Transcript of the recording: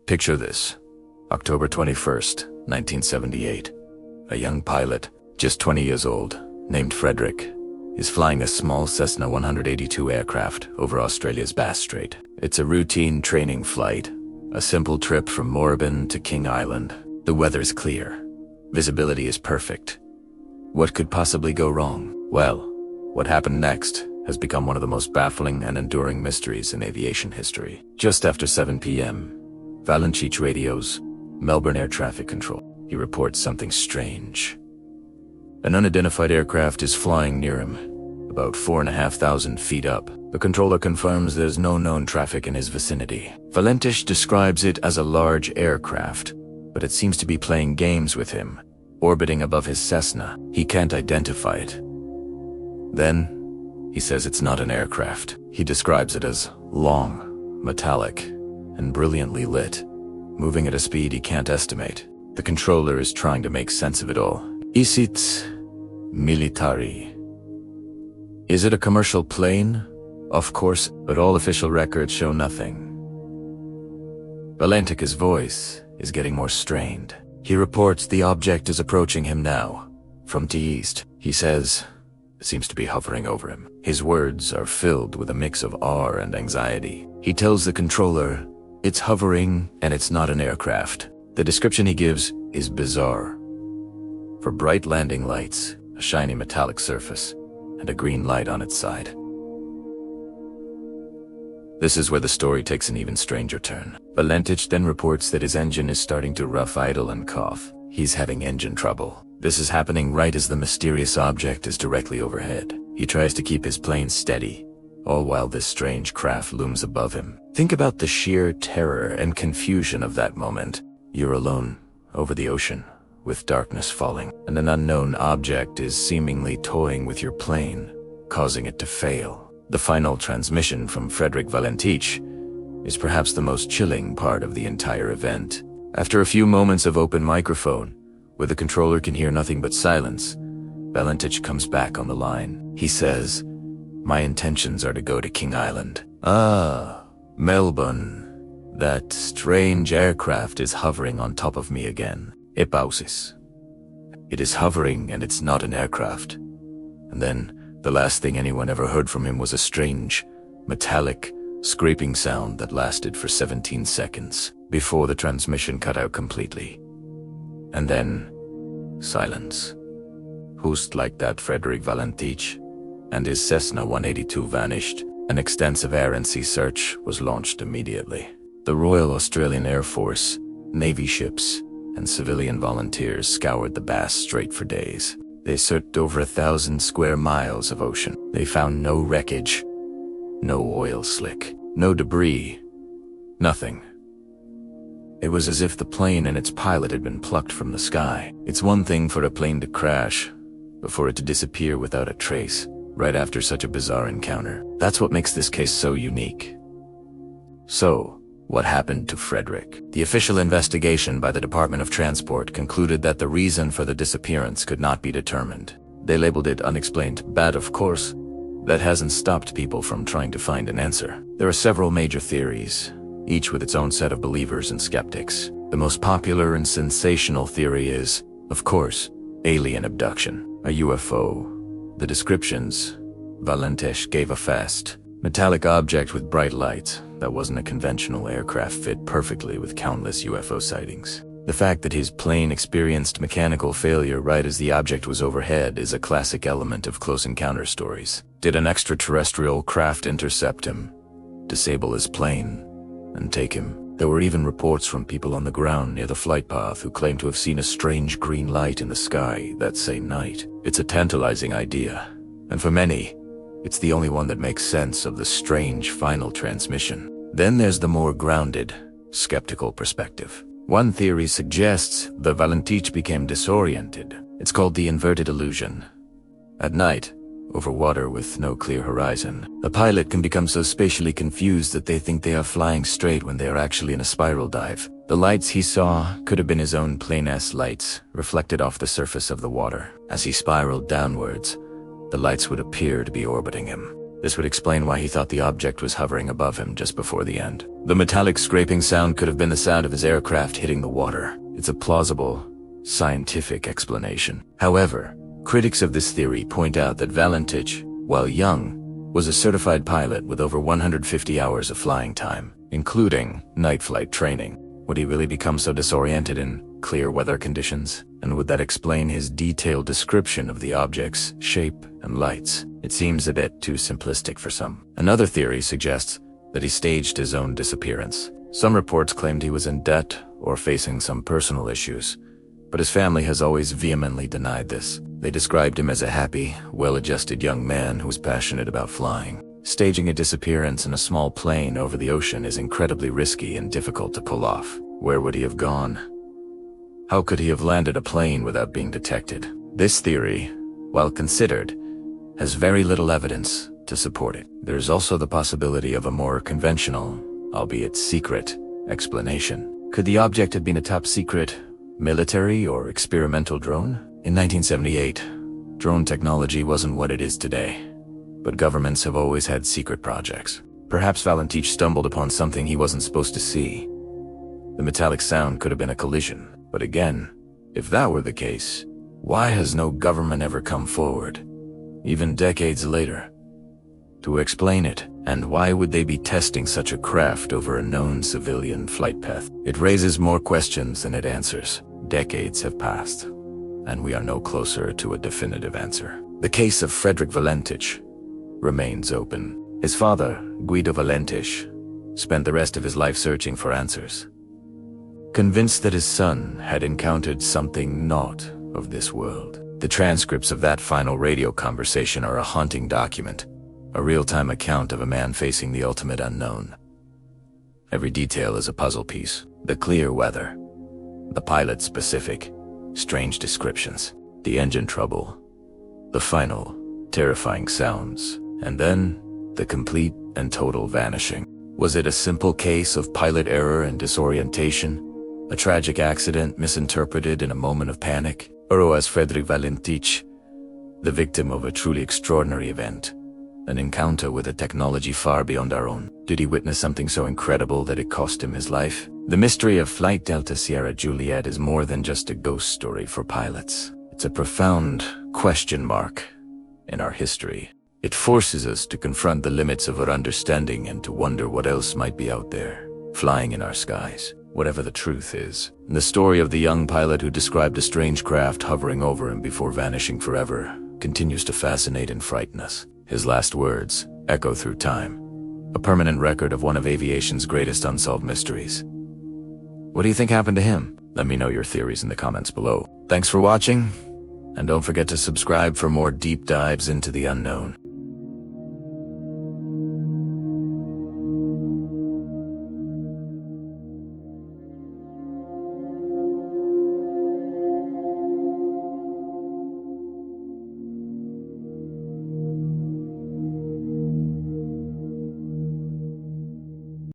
Picture this. October 21st, 1978. A young pilot, just 20 years old, named Frederick, is flying a small Cessna 182 aircraft over Australia's Bass Strait. It's a routine training flight, a simple trip from Moorabbin to King Island. The weather's clear. Visibility is perfect. What could possibly go wrong? Well, what happened next has become one of the most baffling and enduring mysteries in aviation history. Just after 7 p.m., Valentich radios Melbourne Air Traffic Control. He reports something strange. An unidentified aircraft is flying near him, about 4,500 feet up. The controller confirms there's no known traffic in his vicinity. Valentich describes it as a large aircraft, but it seems to be playing games with him, orbiting above his Cessna. He can't identify it. Then, he says it's not an aircraft. He describes it as long, metallic, and brilliantly lit, moving at a speed he can't estimate. The controller is trying to make sense of it all. Is it military? Is it a commercial plane? Of course, but all official records show nothing. Valentich's voice is getting more strained. He reports the object is approaching him now, from to east. He says it seems to be hovering over him. His words are filled with a mix of awe and anxiety. He tells the controller it's hovering and it's not an aircraft. The description he gives is bizarre. For bright landing lights, a shiny metallic surface, and a green light on its side. This is where the story takes an even stranger turn. Valentich then reports that his engine is starting to rough idle and cough. He's having engine trouble. This is happening right as the mysterious object is directly overhead. He tries to keep his plane steady, all while this strange craft looms above him. Think about the sheer terror and confusion of that moment. You're alone, over the ocean, with darkness falling, and an unknown object is seemingly toying with your plane, causing it to fail. The final transmission from Frederick Valentich is perhaps the most chilling part of the entire event. After a few moments of open microphone, where the controller can hear nothing but silence, Valentich comes back on the line. He says, "My intentions are to go to King Island." "Ah, Melbourne. That strange aircraft is hovering on top of me again." Epausis. It is hovering and it's not an aircraft. And then, the last thing anyone ever heard from him was a strange, metallic, scraping sound that lasted for 17 seconds, before the transmission cut out completely. And then, silence. Host like that Frederick Valentich, and his Cessna 182 vanished. An extensive air and sea search was launched immediately. The Royal Australian Air Force, Navy ships, and civilian volunteers scoured the Bass Strait for days. They searched over 1,000 square miles of ocean. They found no wreckage, no oil slick, no debris, nothing. It was as if the plane and its pilot had been plucked from the sky. It's one thing for a plane to crash, but for it to disappear without a trace, right after such a bizarre encounter. That's what makes this case so unique. So, what happened to Frederick? The official investigation by the Department of Transport concluded that the reason for the disappearance could not be determined. They labeled it unexplained, but of course, that hasn't stopped people from trying to find an answer. There are several major theories, each with its own set of believers and skeptics. The most popular and sensational theory is, of course, alien abduction, a UFO. The descriptions Valentich gave a fast, metallic object with bright lights that wasn't a conventional aircraft fit perfectly with countless UFO sightings. The fact that his plane experienced mechanical failure right as the object was overhead is a classic element of close encounter stories. Did an extraterrestrial craft intercept him, disable his plane, and take him? There were even reports from people on the ground near the flight path who claimed to have seen a strange green light in the sky that same night. It's a tantalizing idea, and for many, it's the only one that makes sense of the strange final transmission. Then there's the more grounded, skeptical perspective. One theory suggests that Valentich became disoriented. It's called the inverted illusion. At night, over water with no clear horizon, the pilot can become so spatially confused that they think they are flying straight when they are actually in a spiral dive. The lights he saw could have been his own plane-esque lights, reflected off the surface of the water. As he spiraled downwards, the lights would appear to be orbiting him. This would explain why he thought the object was hovering above him just before the end. The metallic scraping sound could have been the sound of his aircraft hitting the water. It's a plausible, scientific explanation. However, critics of this theory point out that Valentich, while young, was a certified pilot with over 150 hours of flying time, including night flight training. Would he really become so disoriented in clear weather conditions? And would that explain his detailed description of the object's shape and lights? It seems a bit too simplistic for some. Another theory suggests that he staged his own disappearance. Some reports claimed he was in debt or facing some personal issues, but his family has always vehemently denied this. They described him as a happy, well-adjusted young man who was passionate about flying. Staging a disappearance in a small plane over the ocean is incredibly risky and difficult to pull off. Where would he have gone? How could he have landed a plane without being detected? This theory, while considered, has very little evidence to support it. There's also the possibility of a more conventional, albeit secret, explanation. Could the object have been a top-secret military or experimental drone? In 1978, drone technology wasn't what it is today, but governments have always had secret projects. Perhaps Valentich stumbled upon something he wasn't supposed to see. The metallic sound could have been a collision, but again, if that were the case, why has no government ever come forward, even decades later, to explain it? And why would they be testing such a craft over a known civilian flight path? It raises more questions than it answers. Decades have passed, and we are no closer to a definitive answer. The case of Frederick Valentich remains open. His father, Guido Valentich, spent the rest of his life searching for answers, convinced that his son had encountered something not of this world. The transcripts of that final radio conversation are a haunting document, a real-time account of a man facing the ultimate unknown. Every detail is a puzzle piece. The clear weather, the pilot's specific, strange descriptions, the engine trouble, the final, terrifying sounds, and then the complete and total vanishing. Was it a simple case of pilot error and disorientation? A tragic accident misinterpreted in a moment of panic? Or was Frederick Valentich the victim of a truly extraordinary event? An encounter with a technology far beyond our own? Did he witness something so incredible that it cost him his life? The mystery of Flight Delta Sierra Juliet is more than just a ghost story for pilots. It's a profound question mark in our history. It forces us to confront the limits of our understanding and to wonder what else might be out there, flying in our skies, whatever the truth is. The story of the young pilot who described a strange craft hovering over him before vanishing forever continues to fascinate and frighten us. His last words echo through time, a permanent record of one of aviation's greatest unsolved mysteries. What do you think happened to him? Let me know your theories in the comments below. Thanks for watching, and don't forget to subscribe for more deep dives into the unknown.